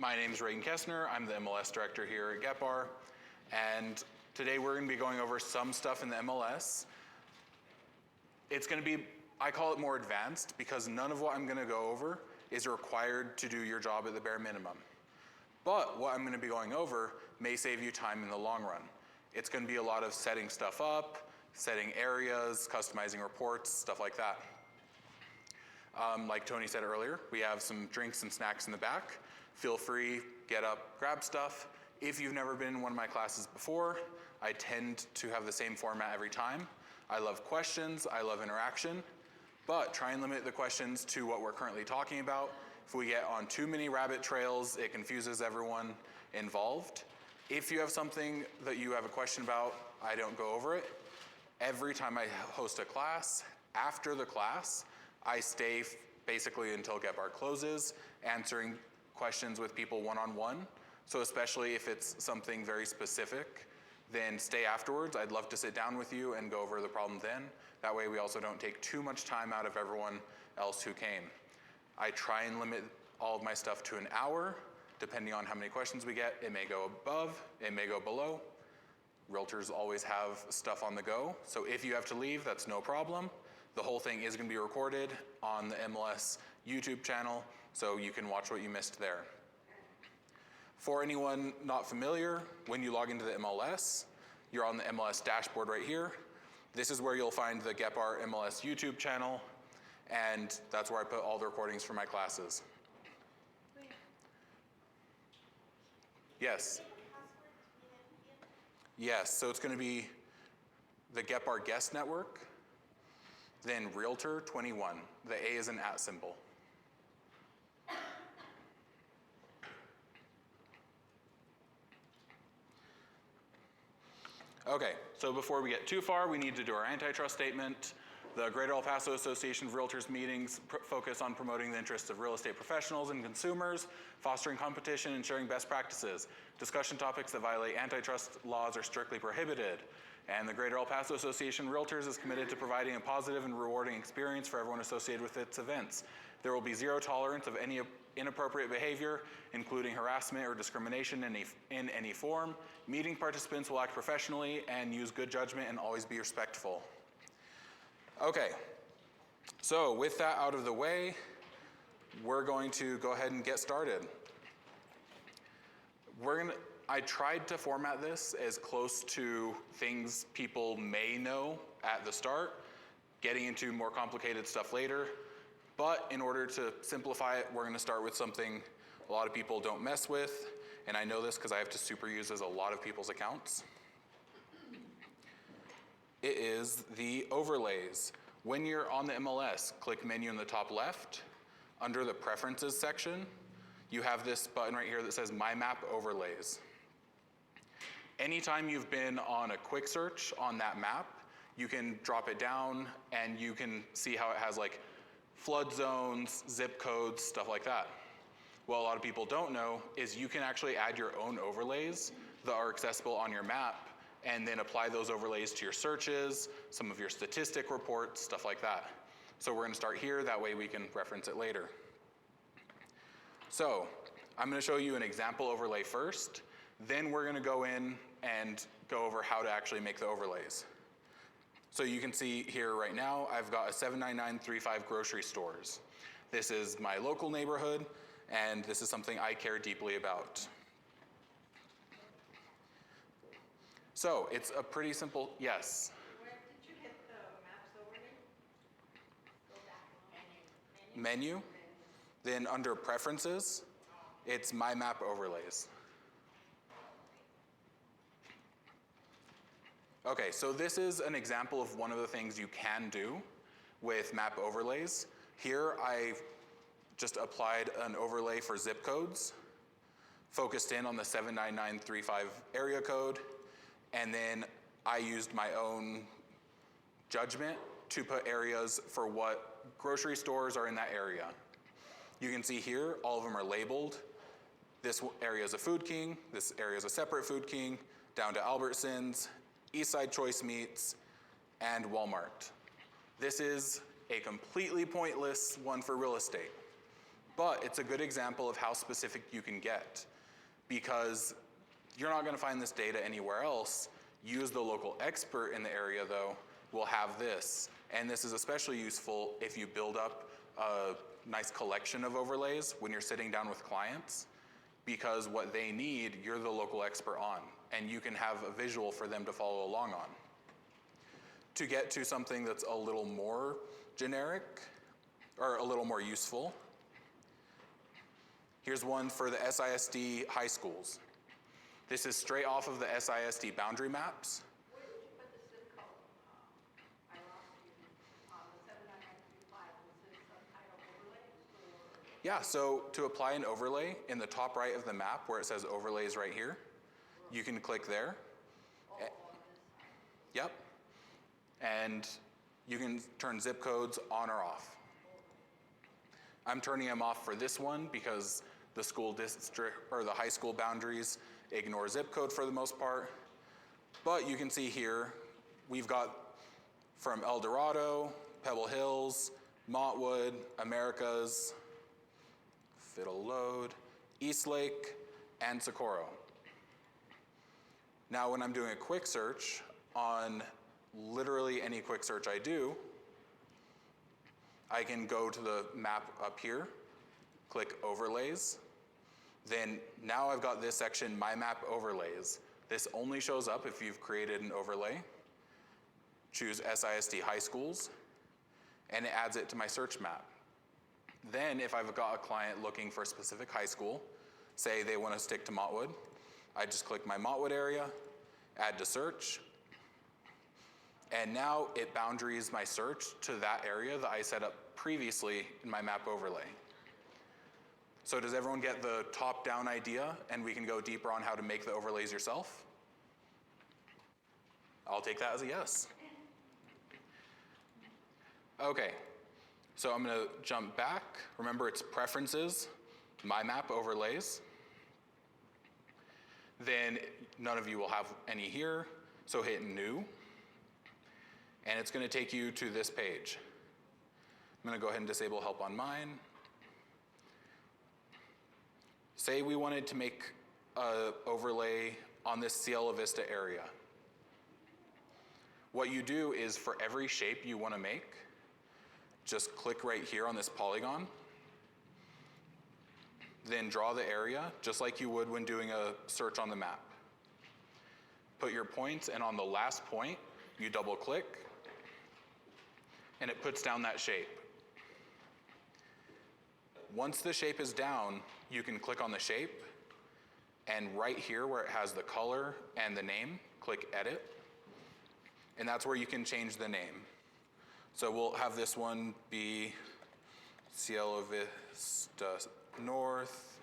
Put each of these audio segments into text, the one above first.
My name is Reagan Kessner. I'm the MLS director here at GetBar. And today we're going to be going over some stuff in the MLS. It's going to be, I call it more advanced because none of what I'm going to go over is required to do your job at the bare minimum. But what I'm going to be going over may save you time in the long run. It's going to be a lot of setting stuff up, setting areas, customizing reports, stuff like that. Like Tony said earlier, we have some drinks and snacks in the back. Feel free, get up, grab stuff. If you've never been in one of my classes before, I tend to have the same format every time. I love questions, I love interaction, but try and limit the questions to what we're currently talking about. If we get on too many rabbit trails, it confuses everyone involved. If you have something that you have a question about, I don't go over it. Every time I host a class, after the class, I stay basically until GetBar closes, answering questions with people one-on-one. So especially if it's something very specific, then stay afterwards. I'd love to sit down with you and go over the problem then. That way we also don't take too much time out of everyone else who came. I try and limit all of my stuff to an hour. Depending on how many questions we get, it may go above, it may go below. Realtors always have stuff on the go. So if you have to leave, that's no problem. The whole thing is going to be recorded on the MLS YouTube channel, so you can watch what you missed there. For anyone not familiar, when you log into the MLS, you're on the MLS dashboard right here. This is where you'll find the GetBar MLS YouTube channel, and that's where I put all the recordings for my classes. Yes? Yes, so it's going to be the GetBar Guest Network, then Realtor 21. The A is an @ symbol. Okay, so before we get too far, we need to do our antitrust statement. The Greater El Paso Association of Realtors meetings focus on promoting the interests of real estate professionals and consumers, fostering competition, and sharing best practices. Discussion topics that violate antitrust laws are strictly prohibited. And the Greater El Paso Association of Realtors is committed to providing a positive and rewarding experience for everyone associated with its events. There will be zero tolerance of any inappropriate behavior, including harassment or discrimination in any form. Meeting participants will act professionally and use good judgment and always be respectful. Okay, so with that out of the way, we're going to go ahead and get started. I tried to format this as close to things people may know at the start, getting into more complicated stuff later. But in order to simplify it, we're going to start with something a lot of people don't mess with. And I know this because I have to super use as a lot of people's accounts. It is the overlays. When you're on the MLS, click menu in the top left. Under the preferences section, you have this button right here that says My Map Overlays. Anytime you've been on a quick search on that map, you can drop it down and you can see how it has like flood zones, zip codes, stuff like that. What a lot of people don't know is you can actually add your own overlays that are accessible on your map and then apply those overlays to your searches, some of your statistic reports, stuff like that. So we're going to start here, that way we can reference it later. So I'm going to show you an example overlay first, then we're going to go in and go over how to actually make the overlays. So you can see here right now, I've got a 79935 grocery stores. This is my local neighborhood, and this is something I care deeply about. So it's a pretty simple, yes? Where did you hit the maps overlay? Go back. Menu. Then under preferences, it's My Map Overlays. Okay, so this is an example of one of the things you can do with map overlays. Here I've just applied an overlay for zip codes, focused in on the 79935 area code, and then I used my own judgment to put areas for what grocery stores are in that area. You can see here, all of them are labeled. This area is a Food King, this area is a separate Food King, down to Albertsons, Eastside Choice Meats, and Walmart. This is a completely pointless one for real estate. But it's a good example of how specific you can get, because you're not going to find this data anywhere else. Use the local expert in the area, though, will have this. And this is especially useful if you build up a nice collection of overlays when you're sitting down with clients, because what they need, you're the local expert on, and you can have a visual for them to follow along on. To get to something that's a little more generic, or a little more useful, here's one for the SISD high schools. This is straight off of the SISD boundary maps. Where did you put the zip code? I lost you on the 79935. Was it subtitle overlays? Yeah, so to apply an overlay, in the top right of the map where it says overlays right here, you can click there. On this side. Yep. And you can turn zip codes on or off. I'm turning them off for this one because the school district, or the high school boundaries, ignore zip code for the most part. But you can see here, we've got from El Dorado, Pebble Hills, Montwood, Americas, Fiddle Load, Eastlake, and Socorro. Now when I'm doing a quick search on literally any quick search I do, I can go to the map up here, click overlays. Then now I've got this section, My Map Overlays. This only shows up if you've created an overlay. Choose SISD high schools, and it adds it to my search map. Then if I've got a client looking for a specific high school, say they want to stick to Montwood, I just click my Montwood area, add to search, and now it boundaries my search to that area that I set up previously in my map overlay. So does everyone get the top-down idea, and we can go deeper on how to make the overlays yourself? I'll take that as a yes. Okay, so I'm gonna jump back. Remember, it's preferences, my map overlays. Then none of you will have any here, so hit new. And it's gonna take you to this page. I'm gonna go ahead and disable help on mine. Say we wanted to make an overlay on this Cielo Vista area. What you do is for every shape you want to make, just click right here on this polygon, then draw the area just like you would when doing a search on the map. Put your points, and on the last point, you double click, and it puts down that shape. Once the shape is down, you can click on the shape, and right here where it has the color and the name, click edit, and that's where you can change the name. So we'll have this one be Cielo Vista North,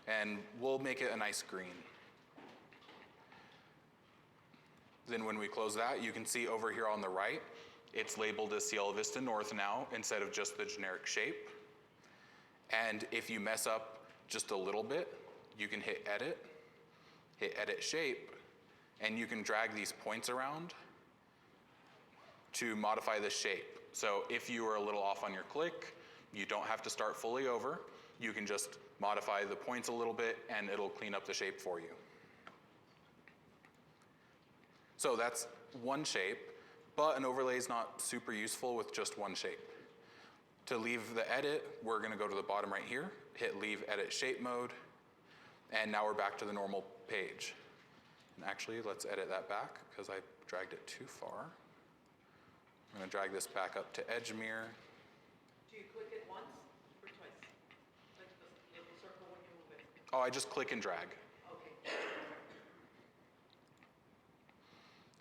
and we'll make it a nice green. Then when we close that, you can see over here on the right, it's labeled as Cielo Vista North now instead of just the generic shape. And if you mess up just a little bit, you can hit edit shape, and you can drag these points around to modify the shape. So if you are a little off on your click, you don't have to start fully over. You can just modify the points a little bit, and it'll clean up the shape for you. So that's one shape, but an overlay is not super useful with just one shape. To leave the edit, we're gonna go to the bottom right here, hit leave edit shape mode, and now we're back to the normal page. And actually, let's edit that back because I dragged it too far. I'm gonna drag this back up to edge mirror. Do you click it once or twice? Like the little circle when you move it? Oh, I just click and drag. Okay.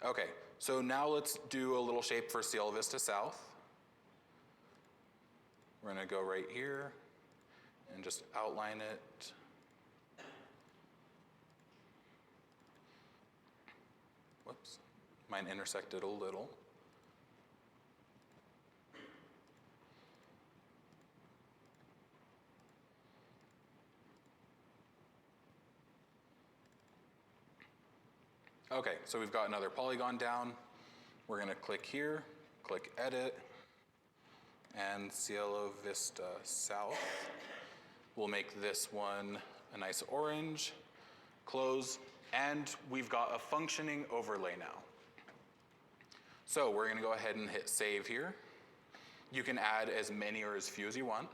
Okay, so now let's do a little shape for Cielo Vista South. We're gonna go right here and just outline it. Whoops, mine intersected a little. Okay, so we've got another polygon down. We're gonna click here, click edit, and Cielo Vista South. We'll make this one a nice orange, close, and we've got a functioning overlay now. So we're gonna go ahead and hit save here. You can add as many or as few as you want,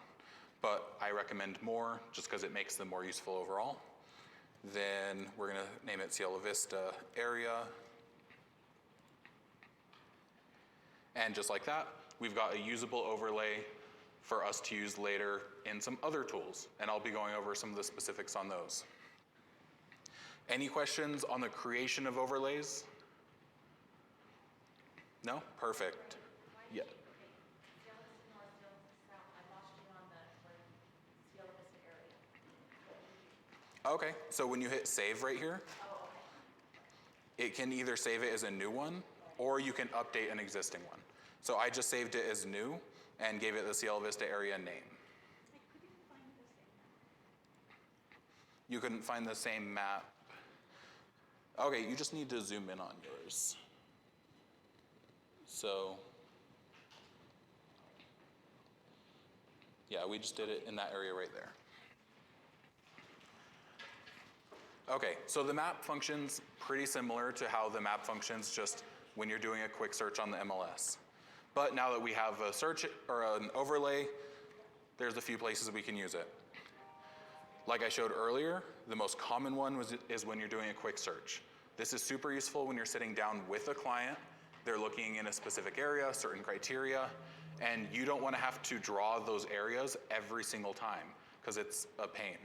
but I recommend more just because it makes them more useful overall. Then we're gonna name it Cielo Vista Area. And just like that, we've got a usable overlay for us to use later in some other tools, and I'll be going over some of the specifics on those. Any questions on the creation of overlays? No? Perfect. Yeah. Okay, so when you hit save right here, it can either save it as a new one, or you can update an existing one. So I just saved it as new and gave it the Cielo Vista area name. You couldn't find the same map. Okay, you just need to zoom in on yours. So, yeah, we just did it in that area right there. Okay, so the map functions pretty similar to how the map functions just when you're doing a quick search on the MLS. But now that we have a search or an overlay, there's a few places we can use it. Like I showed earlier, the most common one is when you're doing a quick search. This is super useful when you're sitting down with a client. They're looking in a specific area, certain criteria, and you don't want to have to draw those areas every single time because it's a pain.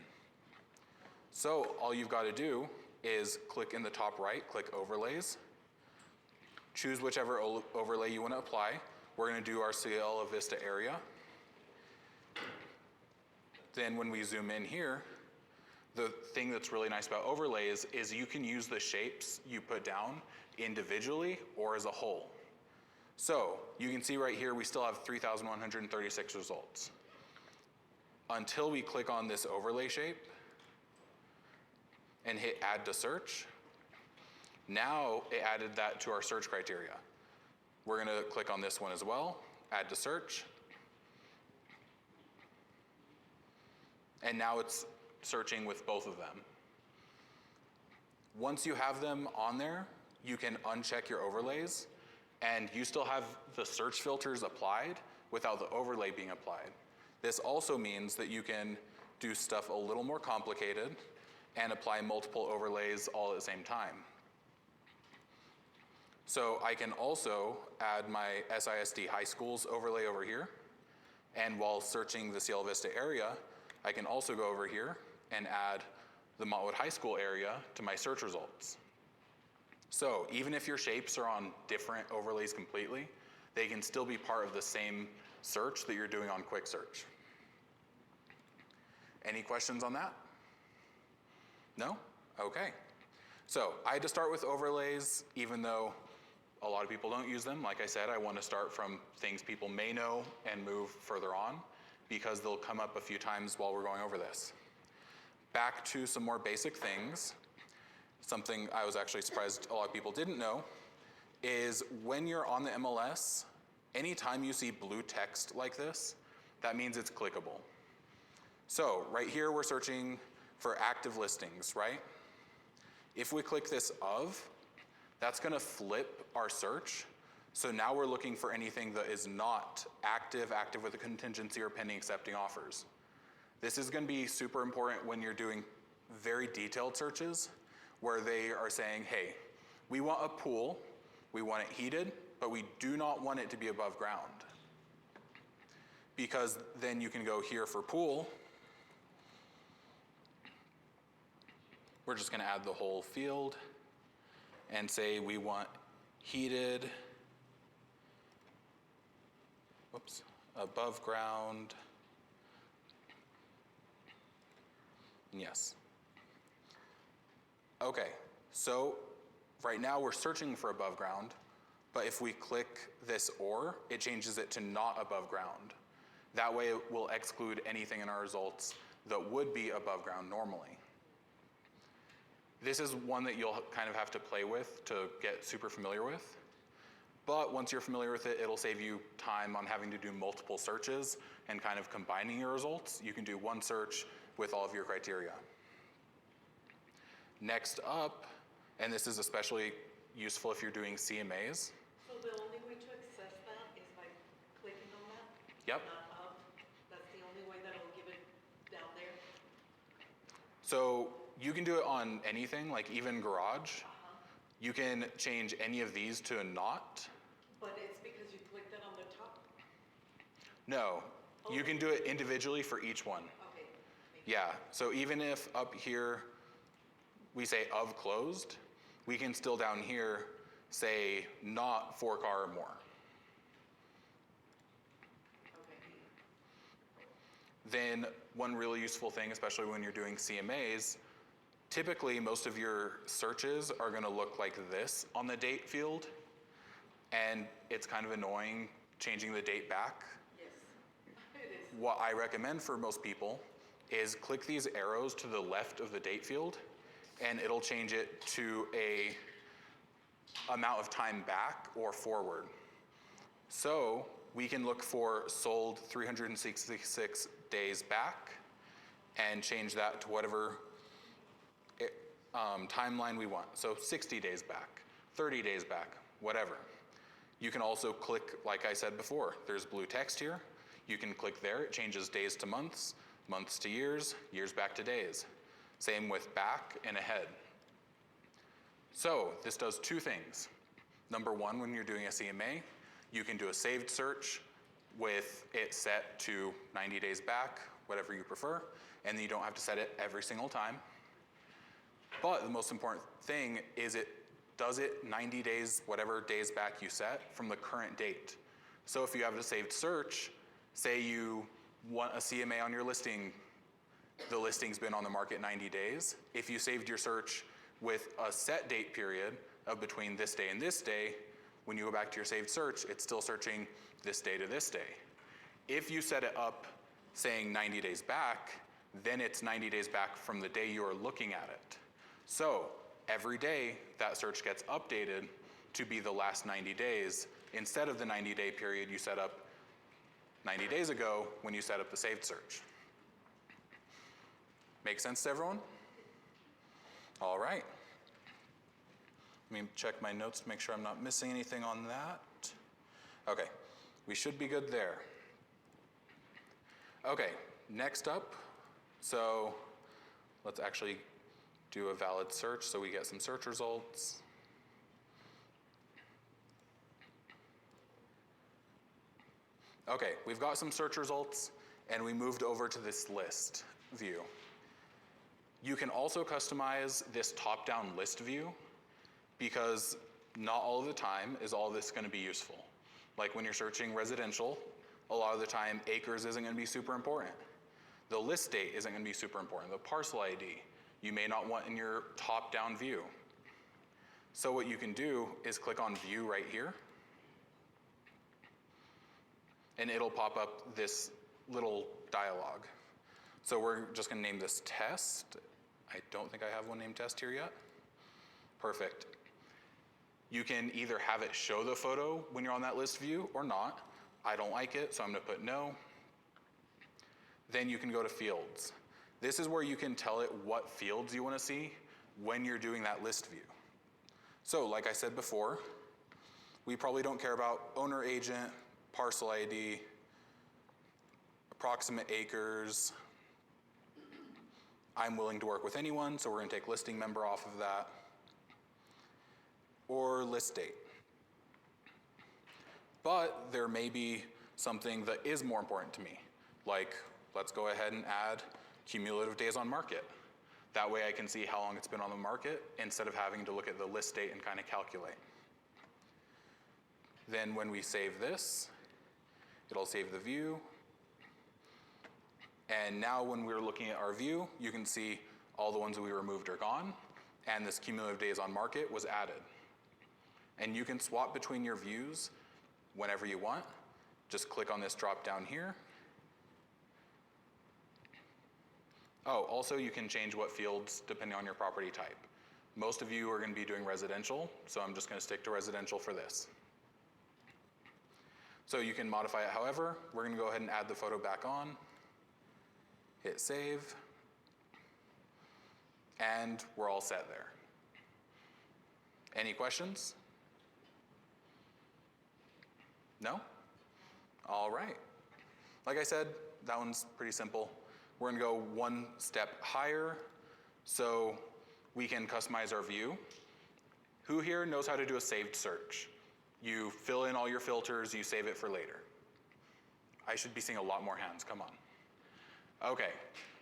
So all you've got to do is click in the top right, click overlays, choose whichever overlay you want to apply. We're going to do our Cielo Vista area. Then when we zoom in here, the thing that's really nice about overlays is you can use the shapes you put down individually or as a whole. So you can see right here, we still have 3,136 results. Until we click on this overlay shape and hit add to search, now it added that to our search criteria. We're gonna click on this one as well, add to search. And now it's searching with both of them. Once you have them on there, you can uncheck your overlays and you still have the search filters applied without the overlay being applied. This also means that you can do stuff a little more complicated and apply multiple overlays all at the same time. So I can also add my SISD high schools overlay over here. And while searching the Cielo Vista area, I can also go over here and add the Montwood High School area to my search results. So even if your shapes are on different overlays completely, they can still be part of the same search that you're doing on quick search. Any questions on that? No? Okay. So I had to start with overlays, even though a lot of people don't use them. Like I said, I want to start from things people may know and move further on because they'll come up a few times while we're going over this. Back to some more basic things. Something I was actually surprised a lot of people didn't know is when you're on the MLS, anytime you see blue text like this, that means it's clickable. So right here, we're searching for active listings, right? If we click this of, that's gonna flip our search. So now we're looking for anything that is not active with a contingency or pending accepting offers. This is gonna be super important when you're doing very detailed searches where they are saying, hey, we want a pool, we want it heated, but we do not want it to be above ground. Because then you can go here for pool. We're just gonna add the whole field and say we want heated, above ground, yes. Okay, so right now we're searching for above ground, but if we click this or, it changes it to not above ground. That way it will exclude anything in our results that would be above ground normally. This is one that you'll kind of have to play with to get super familiar with. But once you're familiar with it, it'll save you time on having to do multiple searches and kind of combining your results. You can do one search with all of your criteria. Next up, and this is especially useful if you're doing CMAs. So the only way to access that is by clicking on that? Yep. Not up? That's the only way that it'll give it down there? So you can do it on anything, like even Garage. You can change any of these to a not. But it's because you clicked it on the top? No, you can do it individually for each one. Okay. Yeah, so even if up here we say of closed, we can still down here say not for car or more. Okay. Then one really useful thing, especially when you're doing CMAs, typically most of your searches are gonna look like this on the date field, and it's kind of annoying changing the date back. Yes, it is. What I recommend for most people is click these arrows to the left of the date field, and it'll change it to a amount of time back or forward. So we can look for sold 366 days back and change that to whatever timeline we want. So 60 days back, 30 days back, whatever. You can also click, like I said before, there's blue text here. You can click there, it changes days to months, months to years, years back to days. Same with back and ahead. So this does two things. Number one, when you're doing a CMA, you can do a saved search with it set to 90 days back, whatever you prefer, and then you don't have to set it every single time. But the most important thing is it does it 90 days, whatever days back you set, from the current date. So if you have a saved search, say you want a CMA on your listing, the listing's been on the market 90 days. If you saved your search with a set date period of between this day and this day, when you go back to your saved search, it's still searching this day to this day. If you set it up saying 90 days back, then it's 90 days back from the day you are looking at it. So every day that search gets updated to be the last 90 days instead of the 90-day period you set up 90 days ago when you set up the saved search. Make sense to everyone? All right. Let me check my notes to make sure I'm not missing anything on that. Okay, we should be good there. Okay, next up, so let's actually do a valid search so we get some search results. Okay, we've got some search results and we moved over to this list view. You can also customize this top-down list view because not all of the time is all this going to be useful. Like when you're searching residential, a lot of the time acres isn't going to be super important. The list date isn't going to be super important. The parcel ID you may not want in your top-down view. So what you can do is click on view right here, and it'll pop up this little dialog. So we're just going to name this test. I don't think I have one named test here yet. Perfect. You can either have it show the photo when you're on that list view or not. I don't like it, so I'm going to put no. Then you can go to fields. This is where you can tell it what fields you want to see when you're doing that list view. So like I said before, we probably don't care about owner agent, parcel ID, approximate acres. I'm willing to work with anyone, so we're going to take listing member off of that. Or list date. But there may be something that is more important to me, like let's go ahead and add cumulative days on market. That way I can see how long it's been on the market instead of having to look at the list date and kind of calculate. Then when we save this, it'll save the view. And now when we're looking at our view, you can see all the ones that we removed are gone, and this cumulative days on market was added. And you can swap between your views whenever you want. Just click on this drop down here. Oh, also you can change what fields depending on your property type. Most of you are going to be doing residential, so I'm just going to stick to residential for this. So you can modify it however. We're gonna go ahead and add the photo back on. Hit save. And we're all set there. Any questions? No? All right. Like I said, that one's pretty simple. We're gonna go one step higher so we can customize our view. Who here knows how to do a saved search? You fill in all your filters, you save it for later. I should be seeing a lot more hands, come on. Okay.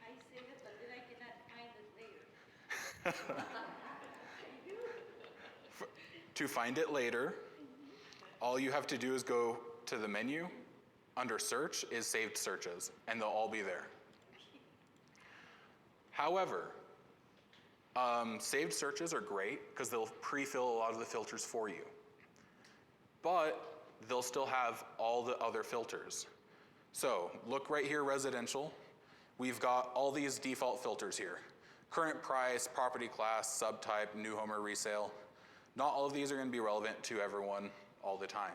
I save it, but then I cannot find it later. To find it later, all you have to do is go to the menu. Under search is saved searches, and they'll all be there. However, saved searches are great because they'll pre-fill a lot of the filters for you. But they'll still have all the other filters. So look right here, residential. We've got all these default filters here. Current price, property class, subtype, new home or resale. Not all of these are gonna be relevant to everyone all the time.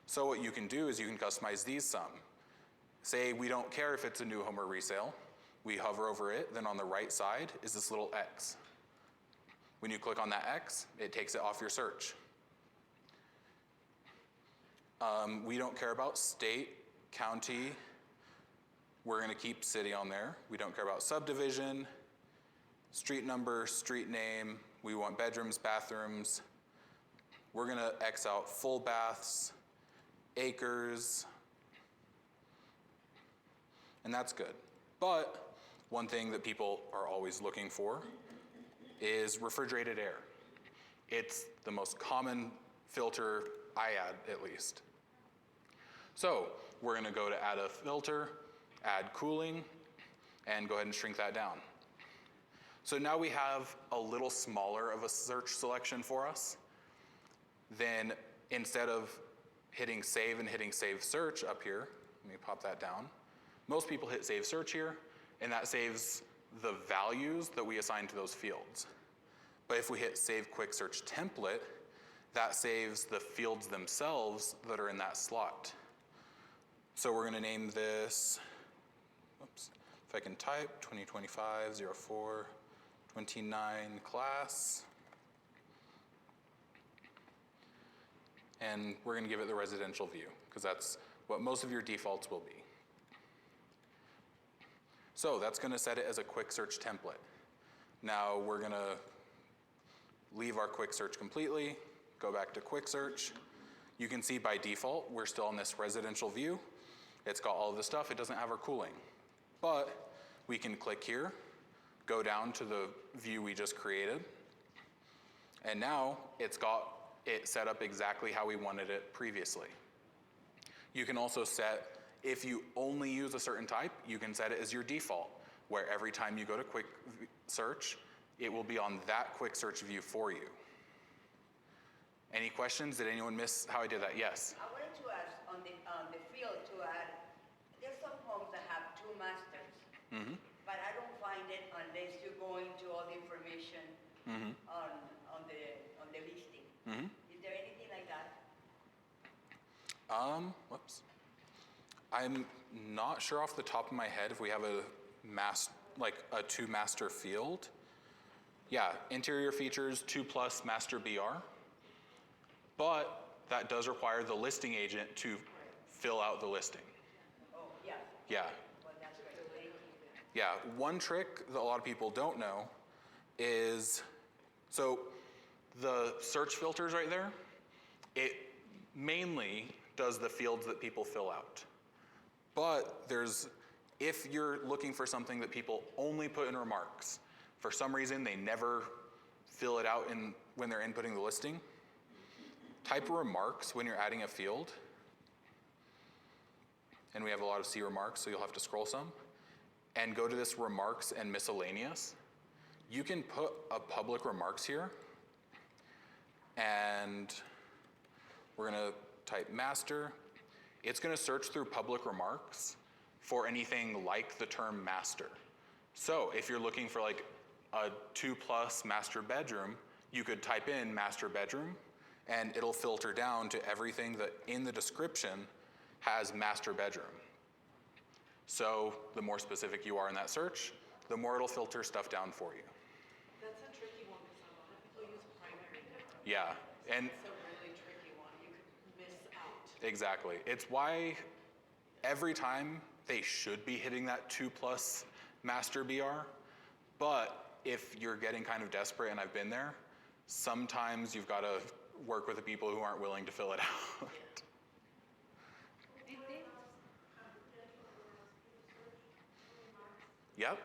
So what you can do is you can customize these some. Say we don't care if it's a new home or resale. We hover over it, then on the right side is this little X. When you click on that X, it takes it off your search. We don't care about state, county. We're gonna keep city on there. We don't care about subdivision, street number, street name. We want bedrooms, bathrooms. We're gonna X out full baths, acres, and that's good. But one thing that people are always looking for is refrigerated air. It's the most common filter I add, at least. So we're gonna go to add a filter, add cooling, and go ahead and shrink that down. So now we have a little smaller of a search selection for us. Then instead of hitting save and hitting save search up here, let me pop that down. Most people hit save search here, and that saves the values that we assign to those fields. But if we hit save quick search template, that saves the fields themselves that are in that slot. So we're gonna name this, whoops, if I can type, 2025-04-29 class. And we're gonna give it the residential view, because that's what most of your defaults will be. So that's gonna set it as a quick search template. Now we're gonna leave our quick search completely, go back to quick search. You can see by default, we're still in this residential view. It's got all of the stuff, it doesn't have our cooling. But we can click here, go down to the view we just created, and now it's got it set up exactly how we wanted it previously. You can also set, if you only use a certain type, you can set it as your default, where every time you go to quick search, it will be on that quick search view for you. Any questions? Did anyone miss how I did that? Yes. I wanted to ask on the field to add, there's some homes that have two masters, but I don't find it unless you go into all the information on the listing. Is there anything like that? Whoops. I'm not sure off the top of my head if we have a two master field. Yeah, interior features 2+ master BR. But that does require the listing agent to fill out the listing. Oh, yeah. Yeah. Well, that's great. Thank you. Yeah, one trick that a lot of people don't know is, so the search filters right there, it mainly does the fields that people fill out. But if you're looking for something that people only put in remarks, for some reason they never fill it out when they're inputting the listing, type remarks when you're adding a field. And we have a lot of C remarks, so you'll have to scroll some. And go to this remarks and miscellaneous. You can put a public remarks here. And we're gonna type master. It's gonna search through public remarks for anything like the term master. So if you're looking for like a 2+ master bedroom, you could type in master bedroom, and it'll filter down to everything that in the description has master bedroom. So the more specific you are in that search, the more it'll filter stuff down for you. That's a tricky one because a lot of people use primary. Yeah, and It's a really tricky one. You could miss out. exactly. It's why every time they should be hitting that 2+ master BR, but if you're getting kind of desperate, and I've been there, sometimes you've got to work with the people who aren't willing to fill it out. Yep.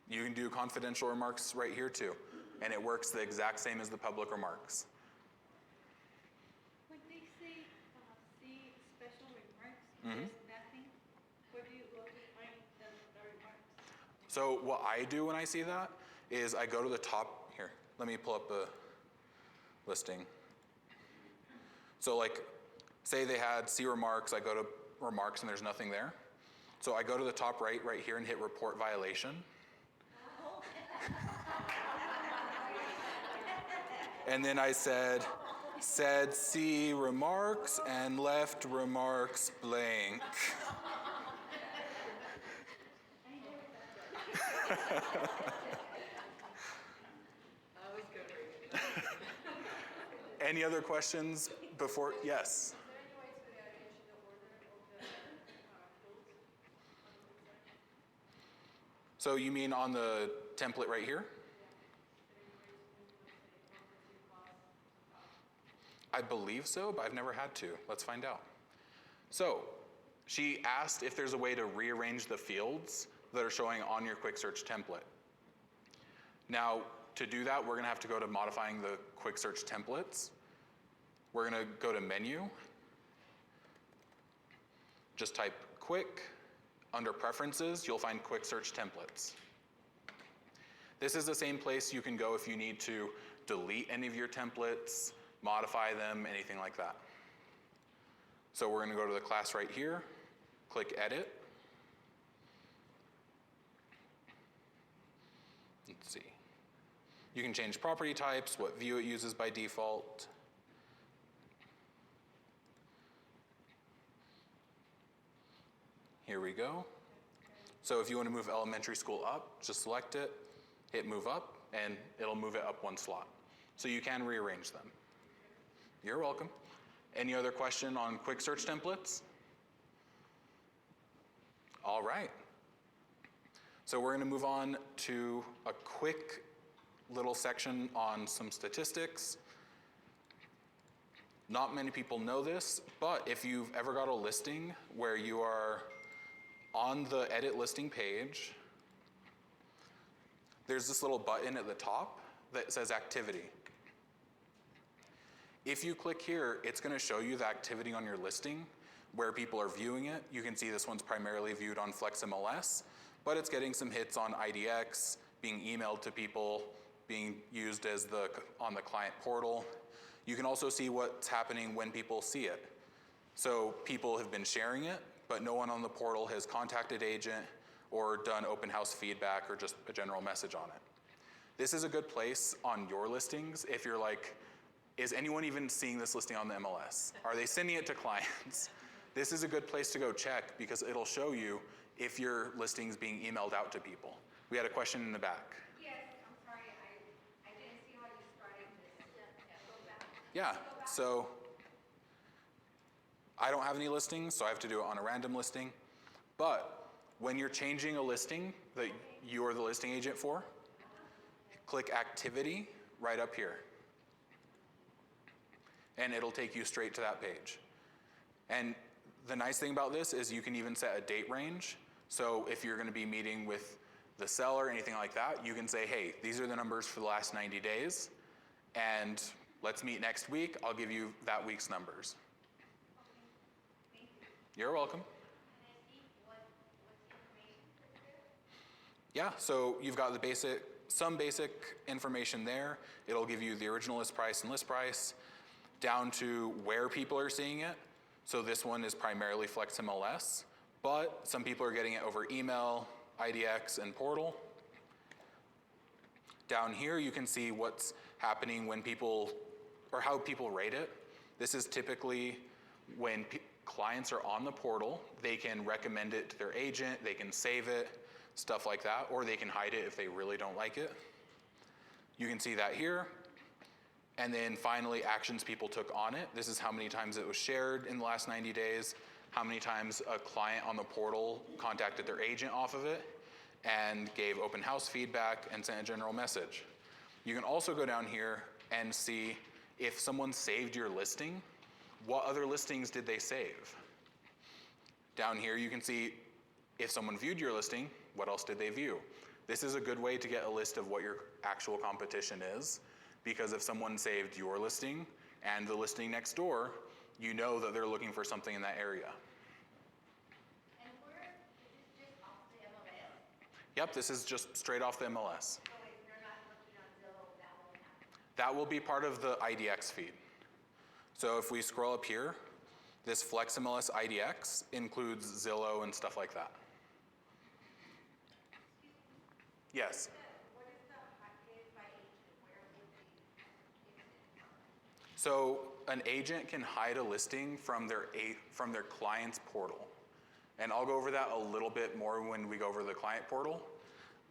You can do confidential remarks right here too, and it works the exact same as the public remarks. When they say see special remarks, there's nothing. Where do you go to find the remarks? So what I do when I see that is I go to the top here. Let me pull up a listing. So like, say they had see remarks, I go to remarks and there's nothing there. So I go to the top right here and hit report violation. And then I said see remarks and left remarks blank. Always go to read. Any other questions before? Yes. Is there any ways for the audience to order of the foods? So you mean on the template right here? I believe so, but I've never had to. Let's find out. So she asked if there's a way to rearrange the fields that are showing on your quick search template. Now, to do that, we're gonna have to go to modifying the quick search templates. We're gonna go to menu, just type quick. Under preferences, you'll find quick search templates. This is the same place you can go if you need to delete any of your templates, modify them, anything like that. So we're gonna go to the class right here, click edit. Let's see. You can change property types, what view it uses by default. Here we go. So if you want to move elementary school up, just select it, hit move up, and it'll move it up one slot. So you can rearrange them. You're welcome. Any other question on quick search templates? All right. So we're going to move on to a quick little section on some statistics. Not many people know this, but if you've ever got a listing where you are on the edit listing page, there's this little button at the top that says activity. If you click here, it's going to show you the activity on your listing, where people are viewing it. You can see this one's primarily viewed on FlexMLS, but it's getting some hits on IDX, being emailed to people, being used as on the client portal. You can also see what's happening when people see it. So people have been sharing it, but no one on the portal has contacted agent or done open house feedback or just a general message on it. This is a good place on your listings if you're like, is anyone even seeing this listing on the MLS? Are they sending it to clients? This is a good place to go check because it'll show you if your listing's being emailed out to people. We had a question in the back. Yes, I'm sorry, I didn't see how you started this. Go back. Yeah, so I don't have any listings, so I have to do it on a random listing. But when you're changing a listing that you're the listing agent for, click activity right up here. And it'll take you straight to that page. And the nice thing about this is you can even set a date range. So if you're gonna be meeting with the seller, anything like that, you can say, hey, these are the numbers for the last 90 days, and let's meet next week. I'll give you that week's numbers. Thank you. You're welcome. Can I see what's the information that's there? Yeah, so you've got some basic information there. It'll give you the original list price and list price, down to where people are seeing it. So this one is primarily FlexMLS, but some people are getting it over email, IDX, and portal. Down here, you can see what's happening when people or how people rate it. This is typically when clients are on the portal, they can recommend it to their agent, they can save it, stuff like that, or they can hide it if they really don't like it. You can see that here. And then finally, actions people took on it. This is how many times it was shared in the last 90 days, how many times a client on the portal contacted their agent off of it, and gave open house feedback and sent a general message. You can also go down here and see if someone saved your listing, what other listings did they save? Down here you can see if someone viewed your listing, what else did they view? This is a good way to get a list of what your actual competition is, because if someone saved your listing and the listing next door, you know that they're looking for something in that area. And where, is this just off the MLS? Yep, this is just straight off the MLS. So if you're not looking on Zillow, that won't happen? That will be part of the IDX feed. So if we scroll up here, this FlexMLS IDX includes Zillow and stuff like that. Yes. What is the hide by agent? Where would they exit from? So an agent can hide a listing from their client's portal. And I'll go over that a little bit more when we go over the client portal.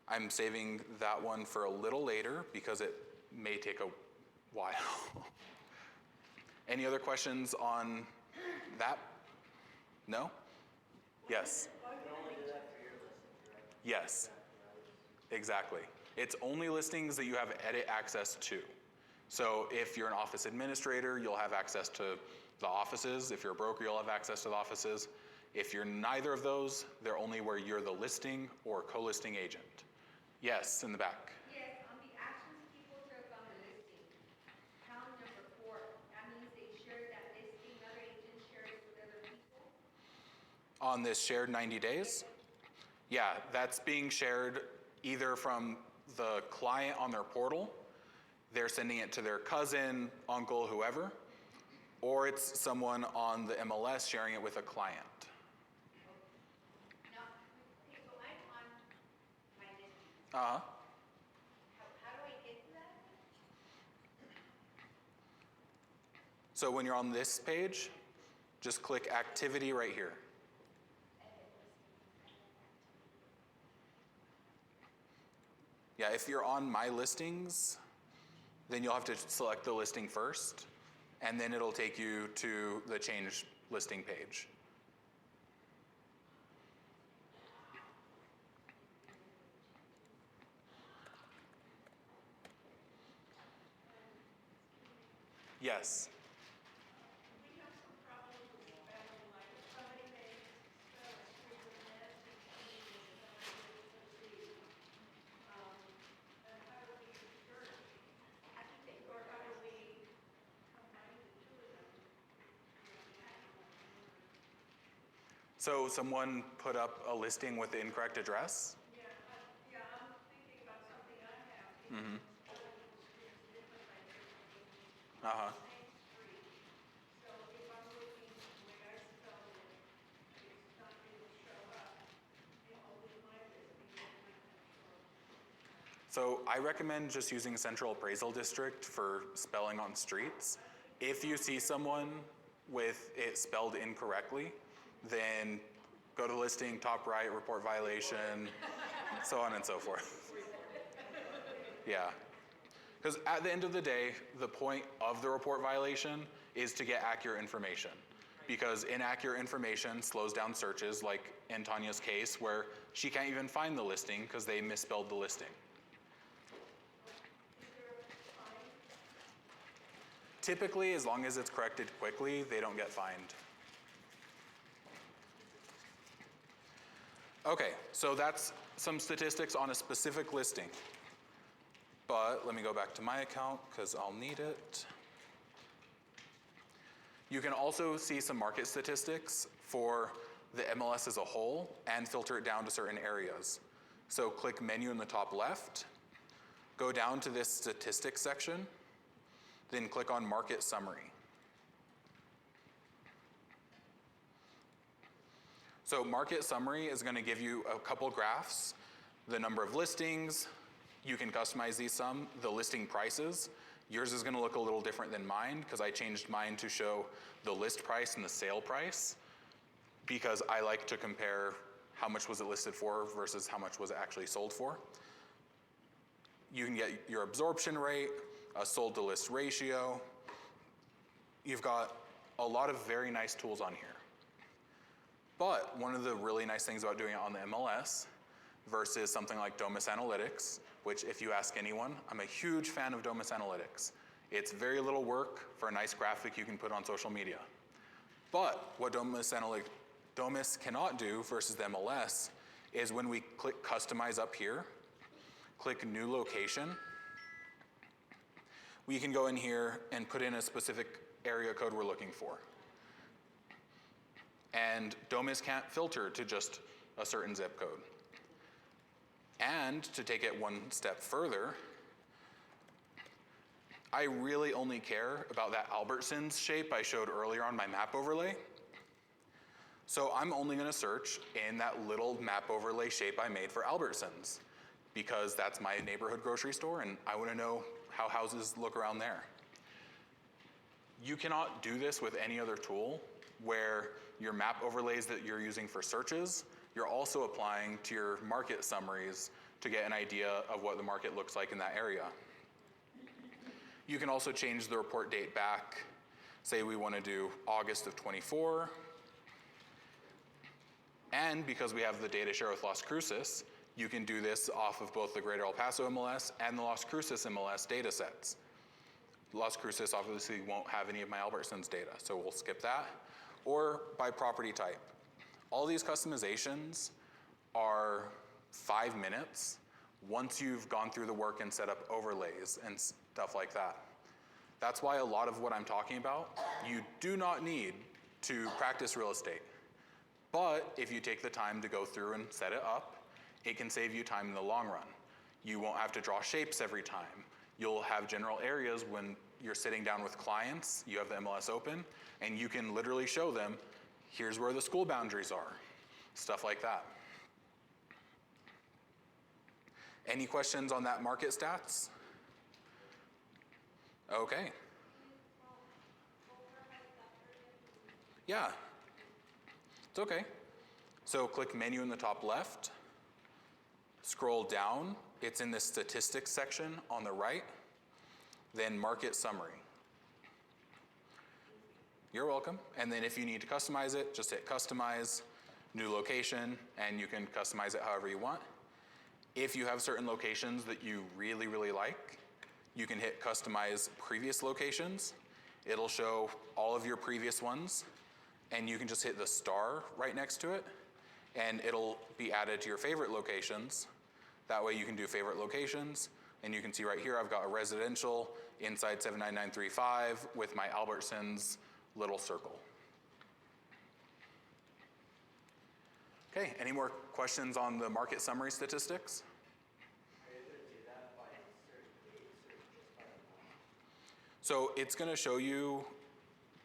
I'm saving that one for a little later because it may take a while. Any other questions on that? No? Yes. Yes. Exactly. It's only listings that you have edit access to. So if you're an office administrator, you'll have access to the offices. If you're a broker, you'll have access to the offices. If you're neither of those, they're only where you're the listing or co-listing agent. Yes, in the back. Yes, on the actions people took on the listing, count number 4, that means they shared that listing, other agents shared it with other people? On this shared 90 days? Yeah, that's being shared either from the client on their portal, they're sending it to their cousin, uncle, whoever, or it's someone on the MLS sharing it with a client. Now, okay, so I'm on my listing. Uh-huh. How do I get to that? So when you're on this page, just click activity right here. Yeah, if you're on my listings, then you'll have to select the listing first, and then it'll take you to the change listing page. Yes. We have some problems with spelling, like if somebody may spell a street with an S and T and somebody with a C. And how do we ensure, I think they, or how do we combine the two of them? So someone put up a listing with the incorrect address? Yeah, I'm thinking about something I have. Mm-hmm. Spelling of the street is different by different Uh-huh. same street. So if I'm looking the way I spell it, it's not going to show up. And only my listing is not going to show up. So I recommend just using Central Appraisal District for spelling on streets. If you see someone with it spelled incorrectly, then go to listing, top right, report violation, so on and so forth. Yeah. Because at the end of the day, the point of the report violation is to get accurate information. Because inaccurate information slows down searches, like in Tanya's case, where she can't even find the listing because they misspelled the listing. Typically, as long as it's corrected quickly, they don't get fined. Okay, so that's some statistics on a specific listing. But let me go back to my account because I'll need it. You can also see some market statistics for the MLS as a whole and filter it down to certain areas. So click menu in the top left, go down to this statistics section, then click on market summary. So market summary is going to give you a couple graphs, the number of listings, you can customize these some, the listing prices. Yours is gonna look a little different than mine because I changed mine to show the list price and the sale price because I like to compare how much was it listed for versus how much was it actually sold for. You can get your absorption rate, a sold to list ratio. You've got a lot of very nice tools on here. But one of the really nice things about doing it on the MLS versus something like Domus Analytics, which if you ask anyone, I'm a huge fan of Domus Analytics. It's very little work for a nice graphic you can put on social media. But what Domus cannot do versus the MLS is when we click customize up here, click new location, we can go in here and put in a specific area code we're looking for. And Domus can't filter to just a certain zip code. And to take it one step further, I really only care about that Albertsons shape I showed earlier on my map overlay. So I'm only gonna search in that little map overlay shape I made for Albertsons because that's my neighborhood grocery store and I wanna know how houses look around there. You cannot do this with any other tool where your map overlays that you're using for searches, you're also applying to your market summaries to get an idea of what the market looks like in that area. You can also change the report date back. Say we want to do August of 24. And because we have the data share with Las Cruces, you can do this off of both the Greater El Paso MLS and the Las Cruces MLS data sets. Las Cruces obviously won't have any of my Albertsons data, so we'll skip that. Or by property type. All these customizations are 5 minutes once you've gone through the work and set up overlays and stuff like that. That's why a lot of what I'm talking about, you do not need to practice real estate. But if you take the time to go through and set it up, it can save you time in the long run. You won't have to draw shapes every time. You'll have general areas when you're sitting down with clients, you have the MLS open, and you can literally show them, here's where the school boundaries are, stuff like that. Any questions on that market stats? Okay. Yeah, it's okay. So click menu in the top left, scroll down, it's in the statistics section on the right, then market summary. You're welcome. And then if you need to customize it, just hit customize, new location, and you can customize it however you want. If you have certain locations that you really, really like, you can hit customize previous locations. It'll show all of your previous ones, and you can just hit the star right next to it, and it'll be added to your favorite locations. That way you can do favorite locations, and you can see right here I've got a residential inside 79935 with my Albertsons little circle. Okay, any more questions on the market summary statistics? So it's going to show you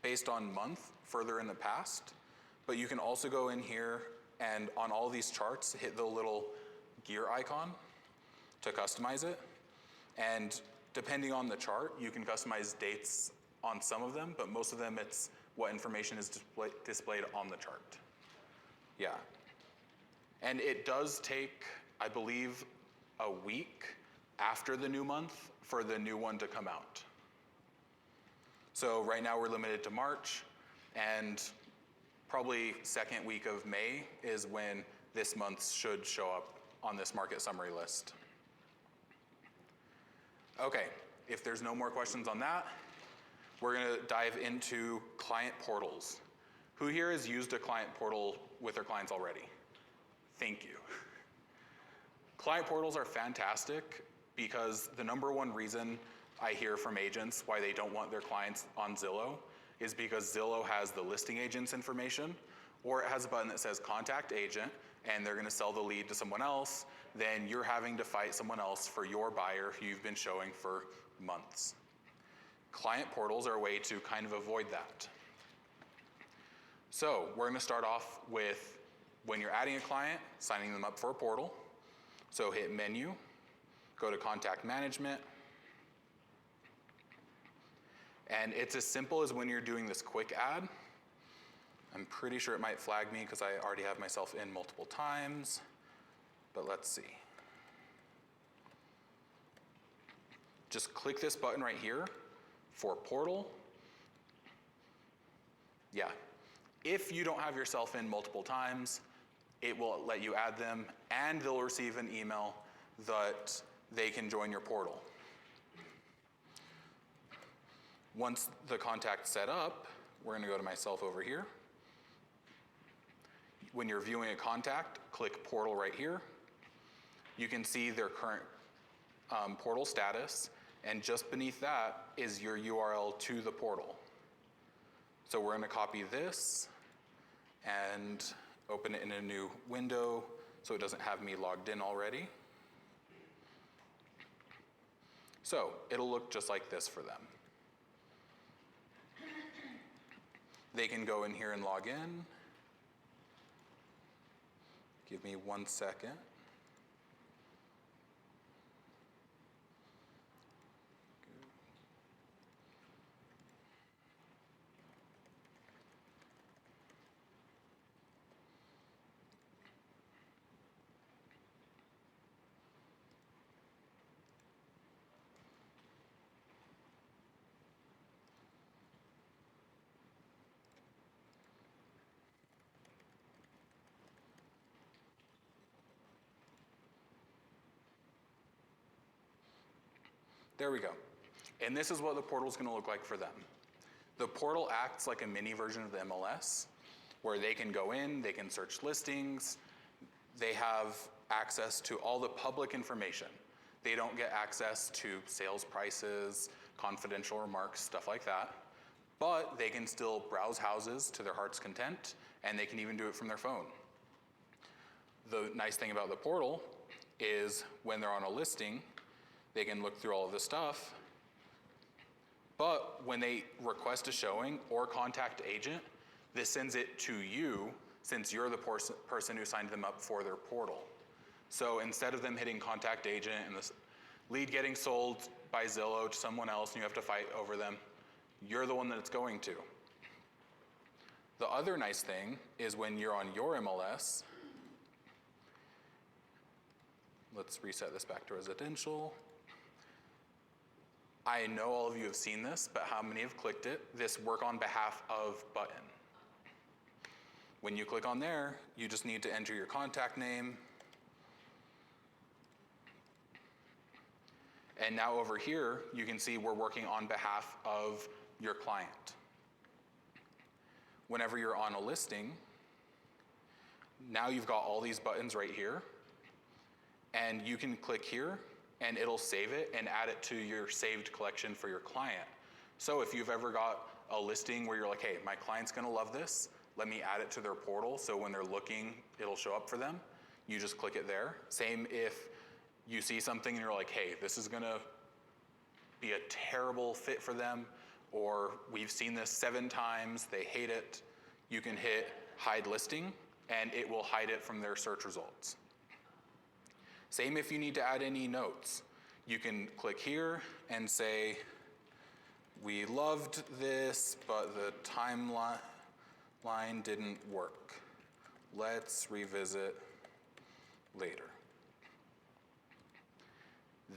based on month further in the past, but you can also go in here and on all these charts hit the little gear icon to customize it. And depending on the chart, you can customize dates on some of them, but most of them it's what information is displayed on the chart. Yeah. And it does take, I believe, a week after the new month for the new one to come out. So right now we're limited to March, and probably second week of May is when this month should show up on this market summary list. Okay, if there's no more questions on that, we're gonna dive into client portals. Who here has used a client portal with their clients already? Thank you. Client portals are fantastic because the #1 reason I hear from agents why they don't want their clients on Zillow is because Zillow has the listing agent's information, or it has a button that says contact agent, and they're gonna sell the lead to someone else, then you're having to fight someone else for your buyer who you've been showing for months. Client portals are a way to kind of avoid that. So we're gonna start off with when you're adding a client, signing them up for a portal. So hit menu, go to contact management, And it's as simple as when you're doing this quick ad. I'm pretty sure it might flag me because I already have myself in multiple times, but let's see. Just click this button right here for portal. Yeah, if you don't have yourself in multiple times, it will let you add them, and they'll receive an email that they can join your portal. Once the contact's set up, we're gonna go to myself over here. When you're viewing a contact, click portal right here. You can see their current portal status, and just beneath that is your URL to the portal. So we're gonna copy this and open it in a new window so it doesn't have me logged in already. So it'll look just like this for them. They can go in here and log in. Give me 1 second. There we go. And this is what the portal is going to look like for them. The portal acts like a mini version of the MLS, where they can go in, they can search listings, they have access to all the public information. They don't get access to sales prices, confidential remarks, stuff like that, but they can still browse houses to their heart's content, and they can even do it from their phone. The nice thing about the portal is when they're on a listing, they can look through all of this stuff, but when they request a showing or contact agent, this sends it to you since you're the person who signed them up for their portal. So instead of them hitting contact agent and this lead getting sold by Zillow to someone else and you have to fight over them, you're the one that it's going to. The other nice thing is when you're on your MLS, let's reset this back to residential. I know all of you have seen this, but how many have clicked it? This work on behalf of button. When you click on there, you just need to enter your contact name. And now over here, you can see we're working on behalf of your client. Whenever you're on a listing, now you've got all these buttons right here, and you can click here, and it'll save it and add it to your saved collection for your client. So if you've ever got a listing where you're like, hey, my client's gonna love this, let me add it to their portal so when they're looking, it'll show up for them, you just click it there. Same if you see something and you're like, hey, this is gonna be a terrible fit for them, or we've seen this 7 times, they hate it, you can hit hide listing and it will hide it from their search results. Same if you need to add any notes. You can click here and say, we loved this, but the timeline didn't work. Let's revisit later.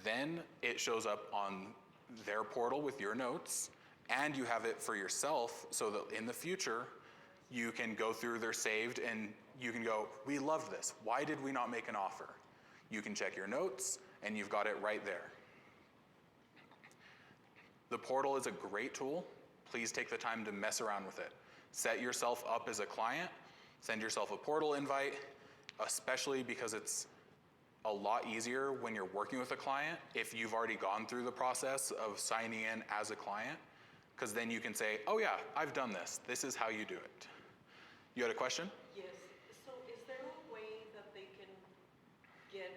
Then it shows up on their portal with your notes, and you have it for yourself so that in the future, you can go through their saved and you can go, we loved this. Why did we not make an offer? You can check your notes, and you've got it right there. The portal is a great tool. Please take the time to mess around with it. Set yourself up as a client, send yourself a portal invite, especially because it's a lot easier when you're working with a client if you've already gone through the process of signing in as a client, because then you can say, oh yeah, I've done this. This is how you do it. You had a question? Yes, so is there a way that they can get,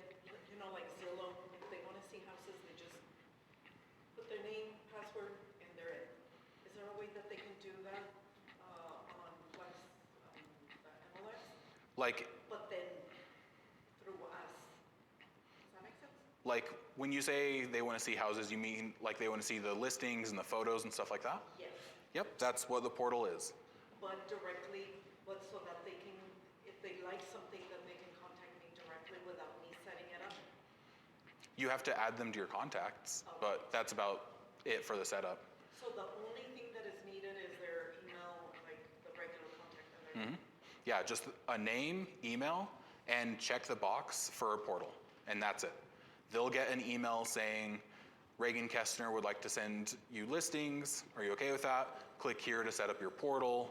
like Zillow, if they want to see houses, they just put their name, password, and they're in? Is there a way that they can do that on Flex MLS? Like, But then through us. Does that make sense? like when you say they want to see houses, you mean like they want to see the listings and the photos and stuff like that? Yes, Yep, that's what the portal is. but directly, but so that they can, if they like something, that they can contact me directly without me setting it up. You have to add them to your contacts, but that's about it for the setup. So the only thing that is needed is their email, like the regular contact that I. Yeah, just a name, email, and check the box for a portal, and that's it. They'll get an email saying, Reagan Kestner would like to send you listings. Are you okay with that? Click here to set up your portal.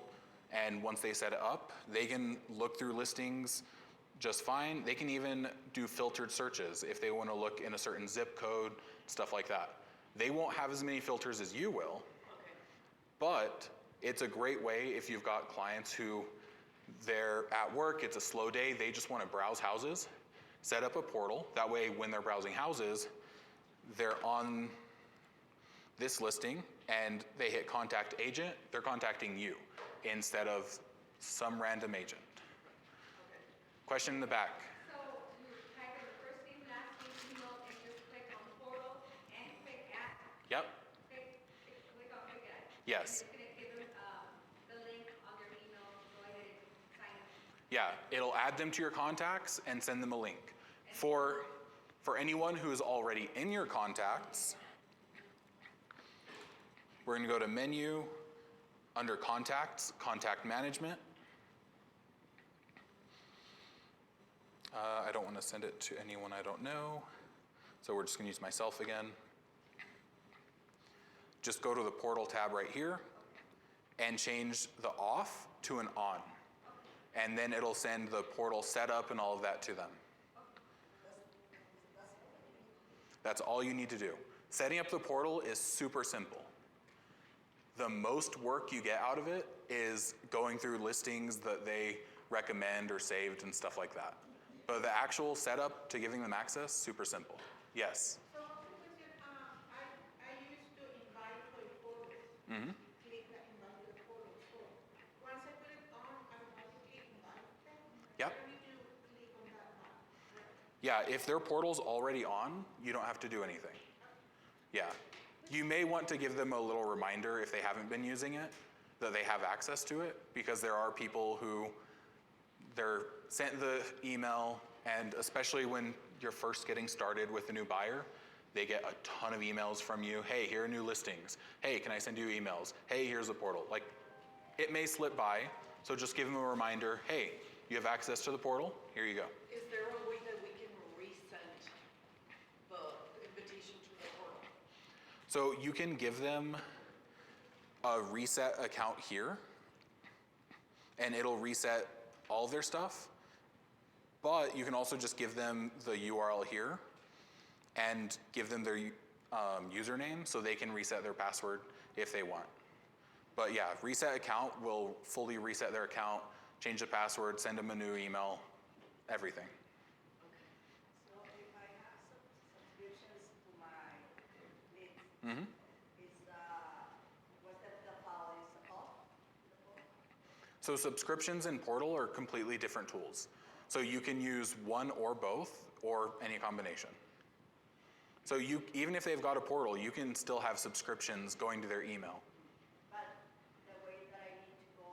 And once they set it up, they can look through listings just fine. They can even do filtered searches if they want to look in a certain zip code, stuff like that. They won't have as many filters as you will, Okay. but it's a great way if you've got clients who they're at work, it's a slow day, they just want to browse houses, set up a portal. That way when they're browsing houses, they're on this listing and they hit contact agent, they're contacting you instead of some random agent. Okay. Question in the back. So you type in the first name, last name, email, and just click on the portal and click add, Yep, click on click add. yes. And it's gonna give them, the link on their email, go ahead and sign up. Yeah, it'll add them to your contacts and send them a link. For anyone who is already in your contacts, we're gonna go to menu, under contacts, contact management. I don't wanna send it to anyone I don't know, so we're just gonna use myself again. Just go to the portal tab right here and change the off to an on. And then it'll send the portal setup and all of that to them. That's all you need to do. Setting up the portal is super simple. The most work you get out of it is going through listings that they recommend or saved and stuff like that. But the actual setup to giving them access, super simple. Yes? So one question, I used to invite for photos. Click the invite the photos. So once I put it on, I automatically invite them. Yep. I don't need to click on that one. Yeah, if their portal's already on, you don't have to do anything. Yeah. You may want to give them a little reminder if they haven't been using it, that they have access to it, because there are people who they're sent the email, and especially when you're first getting started with a new buyer, they get a ton of emails from you. Hey, here are new listings. Hey, can I send you emails? Hey, here's the portal. Like, it may slip by, so just give them a reminder. Hey, you have access to the portal? Here you go. Is there a way that we can resend the invitation to the portal? So you can give them a reset account here, and it'll reset all of their stuff. But you can also just give them the URL here and give them their username so they can reset their password if they want. But yeah, reset account will fully reset their account, change the password, send them a new email, everything. So if I have some subscriptions to my list, what's the file is off? So subscriptions and portal are completely different tools. So you can use one or both, or any combination. So even if they've got a portal, you can still have subscriptions going to their email. But the way that I need to go,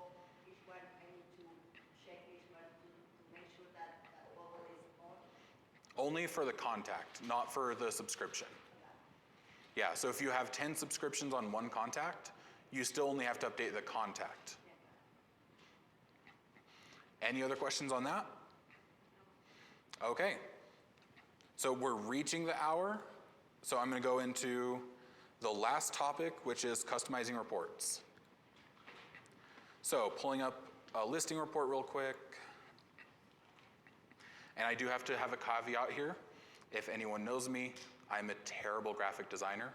each one, I need to check each one to make sure that the bubble is on. Only for the contact, not for the subscription. Yeah, so if you have 10 subscriptions on one contact, you still only have to update the contact. Any other questions on that? Okay. So we're reaching the hour. So I'm going to go into the last topic, which is customizing reports. So pulling up a listing report real quick. And I do have to have a caveat here. If anyone knows me, I'm a terrible graphic designer.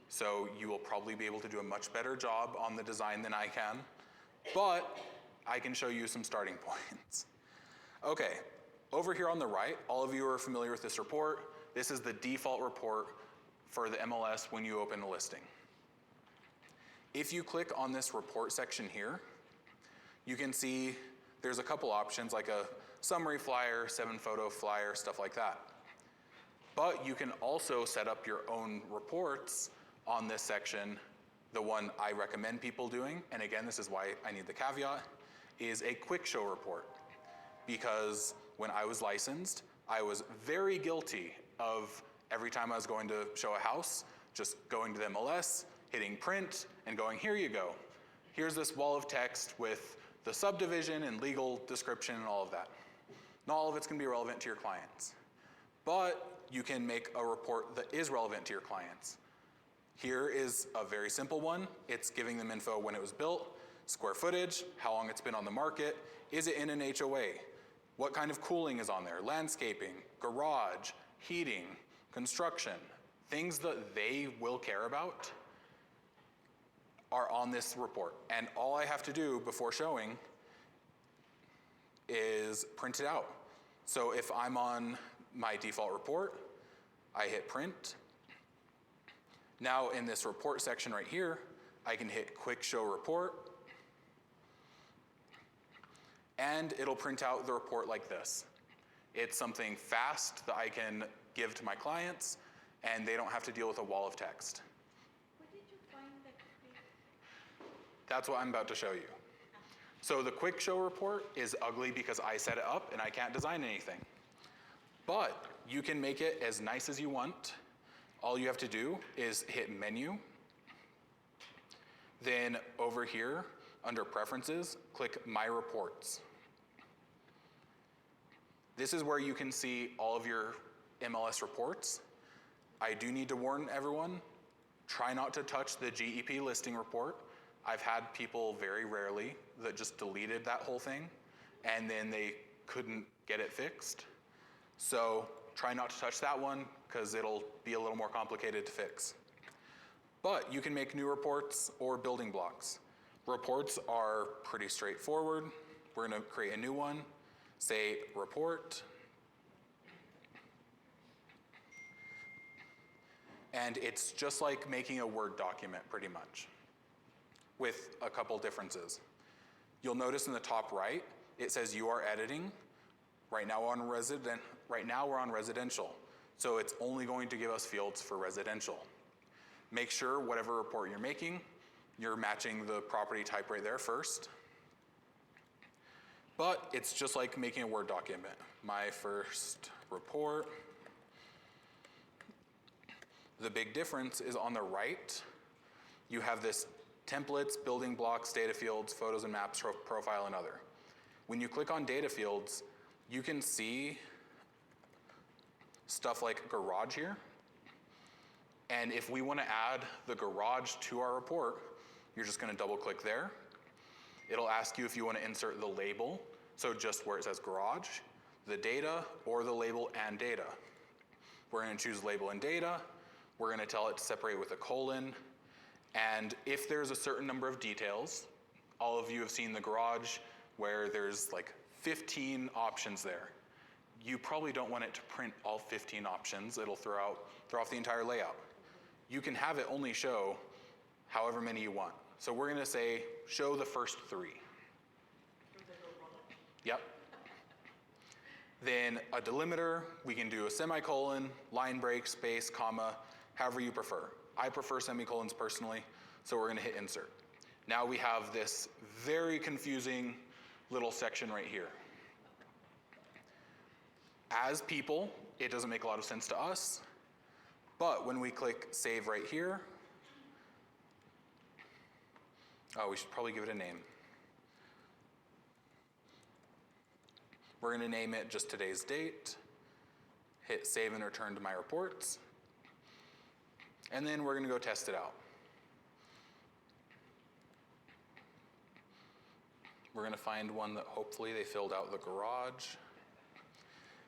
So you will probably be able to do a much better job on the design than I can. But I can show you some starting points. Okay, over here on the right, all of you are familiar with this report. This is the default report for the MLS when you open a listing. If you click on this report section here, you can see there's a couple options like a summary flyer, 7-photo flyer, stuff like that. But you can also set up your own reports on this section. The one I recommend people doing, and again, this is why I need the caveat, is a quick show report. Because when I was licensed, I was very guilty of every time I was going to show a house, just going to the MLS, hitting print, and going, here you go. Here's this wall of text with the subdivision and legal description and all of that. Not all of it's gonna be relevant to your clients. But you can make a report that is relevant to your clients. Here is a very simple one. It's giving them info when it was built, square footage, how long it's been on the market, is it in an HOA, what kind of cooling is on there, landscaping, garage, heating, construction, things that they will care about are on this report. And all I have to do before showing is print it out. So if I'm on my default report, I hit print. Now in this report section right here, I can hit quick show report, and it'll print out the report like this. It's something fast that I can give to my clients, and they don't have to deal with a wall of text. Where did you find that? That's what I'm about to show you. So the quick show report is ugly because I set it up and I can't design anything. But you can make it as nice as you want. All you have to do is hit menu. Then over here, under preferences, click my reports. This is where you can see all of your MLS reports. I do need to warn everyone, try not to touch the GEP listing report. I've had people very rarely that just deleted that whole thing and then they couldn't get it fixed. So try not to touch that one because it'll be a little more complicated to fix. But you can make new reports or building blocks. Reports are pretty straightforward. We're gonna create a new one, say report. And it's just like making a Word document pretty much, with a couple differences. You'll notice in the top right, it says you are editing. Right now we're on residential. So it's only going to give us fields for residential. Make sure whatever report you're making, you're matching the property type right there first. But it's just like making a Word document. My first report. The big difference is on the right, you have this templates, building blocks, data fields, photos and maps, profile, and other. When you click on data fields, you can see stuff like garage here. And if we want to add the garage to our report, you're just going to double click there. It'll ask you if you want to insert the label, so just where it says garage, the data, or the label and data. We're going to choose label and data. We're going to tell it to separate with a colon. And if there's a certain number of details, all of you have seen the garage where there's like 15 options there. You probably don't want it to print all 15 options. It'll throw off the entire layout. You can have it only show however many you want. So we're going to say, show the first 3. Yep. Then a delimiter, we can do a semicolon, line break, space, comma, however you prefer. I prefer semicolons personally, so we're going to hit insert. Now we have this very confusing little section right here. As people, it doesn't make a lot of sense to us, but when we click save right here, oh, we should probably give it a name. We're going to name it just today's date, hit save and return to my reports, and then we're going to go test it out. We're going to find one that hopefully they filled out the garage.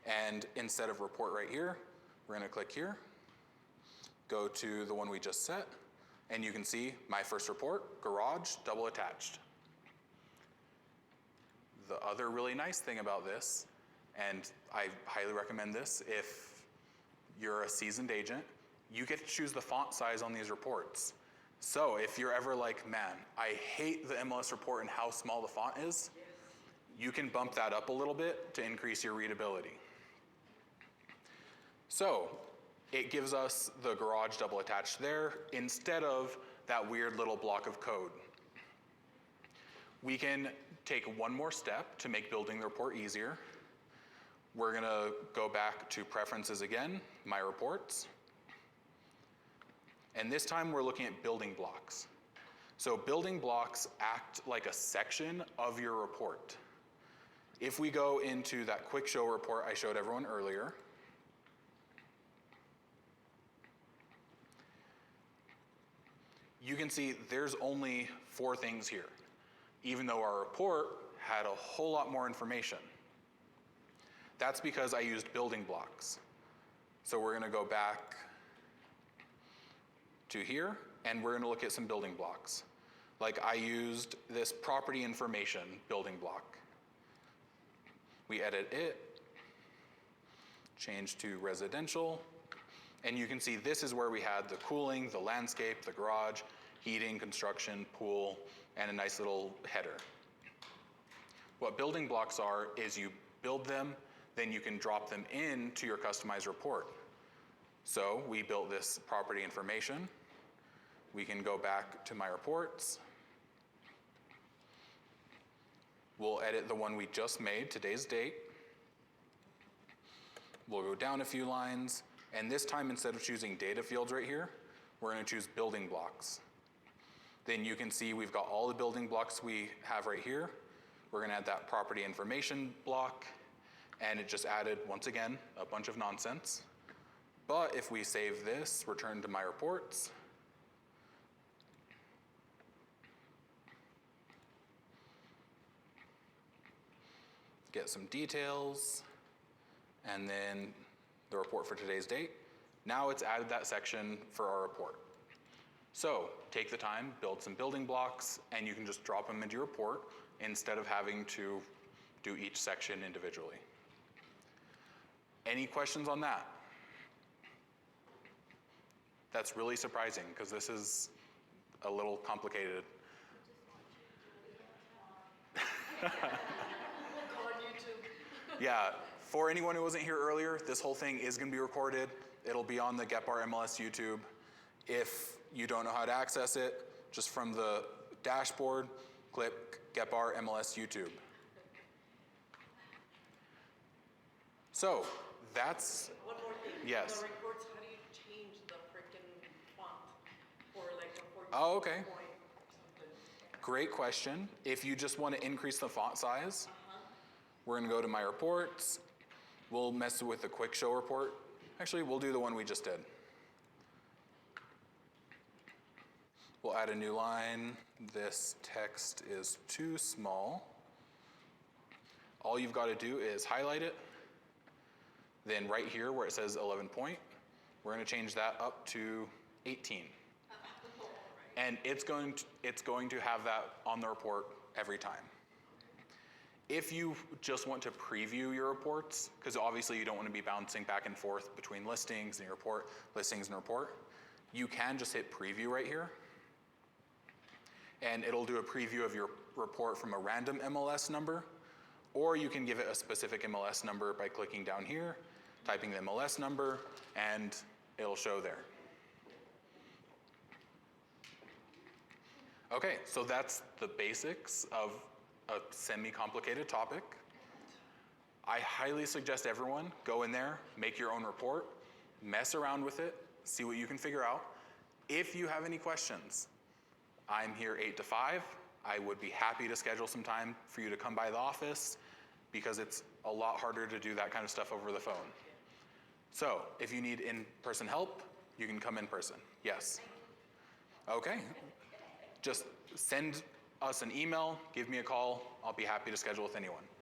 And instead of report right here, we're going to click here, go to the one we just set, and you can see my first report, garage, double attached. The other really nice thing about this, and I highly recommend this if you're a seasoned agent, you get to choose the font size on these reports. So if you're ever like, man, I hate the MLS report and how small the font is, you can bump that up a little bit to increase your readability. So it gives us the garage double attached there instead of that weird little block of code. We can take one more step to make building the report easier. We're gonna go back to preferences again, my reports. And this time we're looking at building blocks. So building blocks act like a section of your report. If we go into that quick show report I showed everyone earlier, you can see there's only 4 things here, even though our report had a whole lot more information. That's because I used building blocks. So we're gonna go back to here, and we're gonna look at some building blocks. Like I used this property information building block. We edit it, change to residential, and you can see this is where we had the cooling, the landscape, the garage, heating, construction, pool, and a nice little header. What building blocks are is you build them, then you can drop them into your customized report. So we built this property information. We can go back to my reports. We'll edit the one we just made, today's date. We'll go down a few lines, and this time instead of choosing data fields right here, we're gonna choose building blocks. Then you can see we've got all the building blocks we have right here. We're gonna add that property information block, and it just added, once again, a bunch of nonsense. But if we save this, return to my reports, get some details, and then the report for today's date. Now it's added that section for our report. So take the time, build some building blocks, and you can just drop them into your report instead of having to do each section individually. Any questions on that? That's really surprising because this is a little complicated. Yeah, for anyone who wasn't here earlier, this whole thing is gonna be recorded. It'll be on the Get Bar MLS YouTube. If you don't know how to access it, just from the dashboard, click Get Bar MLS YouTube. So, that's, One more thing. Yes. The reports, how do you change the frickin' font for like a 14 Oh, okay. point something? Great question. If you just want to increase the font size, we're gonna go to my reports. We'll mess with the quick show report. Actually, we'll do the one we just did. We'll add a new line. This text is too small. All you've got to do is highlight it. Then right here where it says 11 point, we're gonna change that up to 18. And it's going to have that on the report every time. If you just want to preview your reports, because obviously you don't want to be bouncing back and forth between listings and your report, listings and report, you can just hit preview right here. And it'll do a preview of your report from a random MLS number, or you can give it a specific MLS number by clicking down here, typing the MLS number, and it'll show there. Okay, so that's the basics of a semi-complicated topic. I highly suggest everyone go in there, make your own report, mess around with it, see what you can figure out. If you have any questions, I'm here 8 to 5. I would be happy to schedule some time for you to come by the office because it's a lot harder to do that kind of stuff over the phone. So if you need in-person help, you can come in person. Yes? Okay. Just send us an email, give me a call. I'll be happy to schedule with anyone.